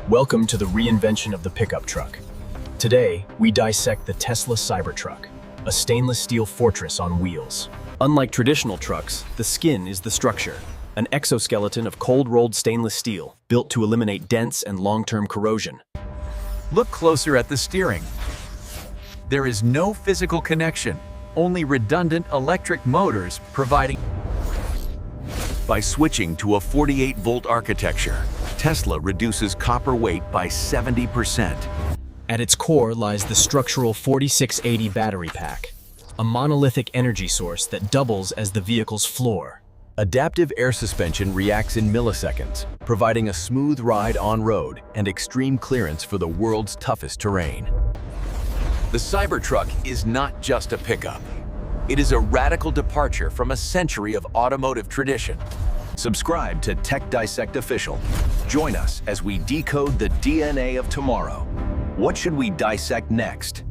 Welcome to the reinvention of the pickup truck. Today, we dissect the Tesla Cybertruck, a stainless steel fortress on wheels. Unlike traditional trucks, the skin is the structure, an exoskeleton of cold-rolled stainless steel, built to eliminate dense and long-term corrosion. Look closer at the steering. There is no physical connection, only redundant electric motors providing. By switching to a 48-volt architecture, Tesla reduces copper weight by 70%. At its core lies the structural 4680 battery pack, a monolithic energy source that doubles as the vehicle's floor. Adaptive air suspension reacts in milliseconds, providing a smooth ride on-road and extreme clearance for the world's toughest terrain. The Cybertruck is not just a pickup. It is a radical departure from a century of automotive tradition. Subscribe to Tech Dissect Official. Join us as we decode the DNA of tomorrow. What should we dissect next?